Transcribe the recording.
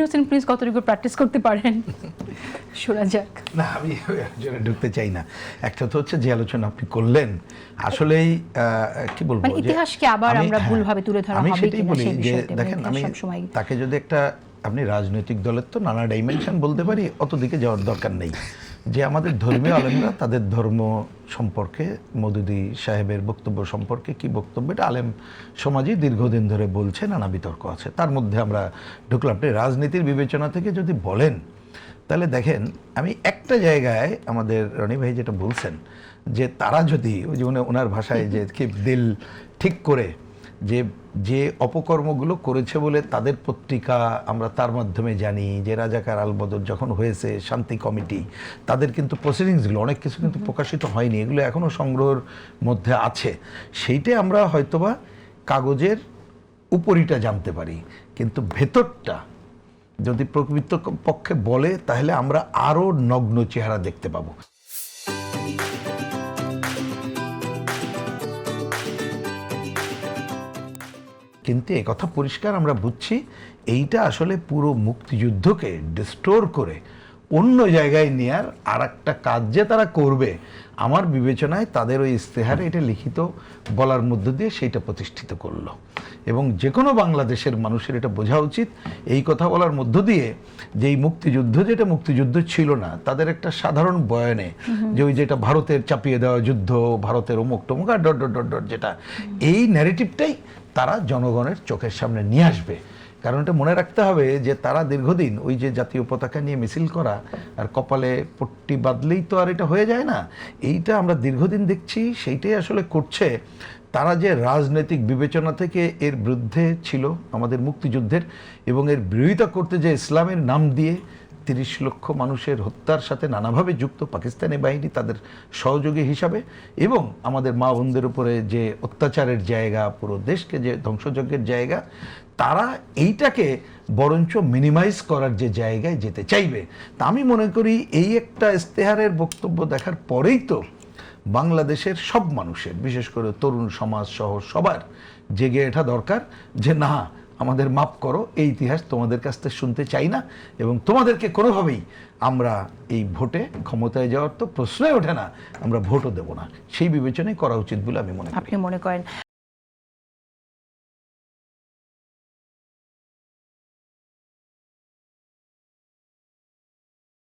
Hossain please কতটুকু practice করতে পারেন শোনা যাক। না, আমি ঢুকতে চাই না। একটা তো হচ্ছে যে আলোচনা আপনি করলেন, আসলেই কি বলবো, মানে ইতিহাসকে আবার আমরা ভুলভাবে তুলে ধরা হবে কিনা সেই বিষয়টা। দেখেন, আমি তাকে যদি একটা, আপনি রাজনৈতিক দলের তো নানা ডাইমেনশন বলতে পারি, অত দিকে যাওয়ার দরকার নেই। যে আমাদের ধর্মীয় আলেমরা তাদের ধর্ম সম্পর্কে, মওদুদী সাহেবের বক্তব্য সম্পর্কে কি বক্তব্য, এটা আলেম সমাজই দীর্ঘদিন ধরে বলছে, নানা বিতর্ক আছে, তার মধ্যে আমরা ঢুকলাম। আপনি রাজনীতির বিবেচনা থেকে যদি বলেন, তাহলে দেখেন, আমি একটা জায়গায় আমাদের রনি ভাই যেটা বলছেন, যে তারা যদি ওই যে ওনার ভাষায় যে কি দিল ঠিক করে যে যে অপকর্মগুলো করেছে বলে তাদের পত্রিকা আমরা তার মাধ্যমে জানি, যে রাজাকার আলবদর যখন হয়েছে, শান্তি কমিটি, তাদের কিন্তু প্রসিডিংসগুলো অনেক কিছু কিন্তু প্রকাশিত হয়নি, এগুলো এখনও সংগ্রহের মধ্যে আছে। সেইটাই আমরা হয়তোবা কাগজের উপরিটা জানতে পারি, কিন্তু ভেতরটা যদি প্রকৃত পক্ষে বলে, তাহলে আমরা আরও নগ্ন চেহারা দেখতে পাবো। কিন্তু একথা পরিষ্কার আমরা বুঝছি, এইটা আসলে পুরো মুক্তিযুদ্ধকে ডিস্টোর করে অন্য জায়গায় নেওয়ার আর একটা কাজ যে তারা করবে, আমার বিবেচনায় তাদের ওই ইস্তেহারে এটা লিখিত বলার মধ্য দিয়ে সেইটা প্রতিষ্ঠিত করলো। এবং যে কোনো বাংলাদেশের মানুষের এটা বোঝা উচিত, এই কথা বলার মধ্য দিয়ে যে এই মুক্তিযুদ্ধ যেটা মুক্তিযুদ্ধ ছিল না, তাদের একটা সাধারণ বয়ানে যে ওই যেটা ভারতের চাপিয়ে দেওয়া যুদ্ধ, ভারতের অমুক টমুক আর ডট ডট ডট ডট, যেটা এই ন্যারেটিভটাই তারা জনগণের চোখের সামনে নিয়ে আসবে। কারণ এটা মনে রাখতে হবে যে তারা দীর্ঘদিন ওই যে জাতীয় পতাকা নিয়ে মিছিল করা আর কপালে পট্টি বাঁধলেই তো আর এটা হয়ে যায় না, এইটা আমরা দীর্ঘদিন দেখছি, সেইটাই আসলে করছে। তারা যে রাজনৈতিক বিবেচনা থেকে এর বিরুদ্ধে ছিল আমাদের মুক্তিযুদ্ধের, এবং এর বিরোধিতা করতে যে ইসলামের নাম দিয়ে 30 লক্ষ মানুষের হত্যার সাথে নানাভাবে যুক্ত পাকিস্তানি বাহিনী তাদের সহযোগী হিসাবে, এবং আমাদের মা বোনদের উপরে যে অত্যাচারের জায়গা, পুরো দেশকে যে ধ্বংসযজ্ঞের জায়গা, তারা এইটাকে বরঞ্চ মিনিমাইজ করার যে জায়গায় যেতে চাইবে। তা আমি মনে করি এই একটা ইস্তেহারের বক্তব্য দেখার পরেই তো বাংলাদেশের সব মানুষের, বিশেষ করে তরুণ সমাজ সহ সবার জেগে ওঠা দরকার যে না, আমাদের মাফ করো, এই ইতিহাস তোমাদের কাছ থেকে শুনতে চাই না, এবং তোমাদেরকে কোনোভাবেই আমরা এই ভোটে ক্ষমতায় যাওয়ার তো প্রশ্নই ওঠে না, আমরা ভোটও দেব না, সেই বিবেচনাই করা উচিত বলে আমি মনে করি। আপনি মনে করেন?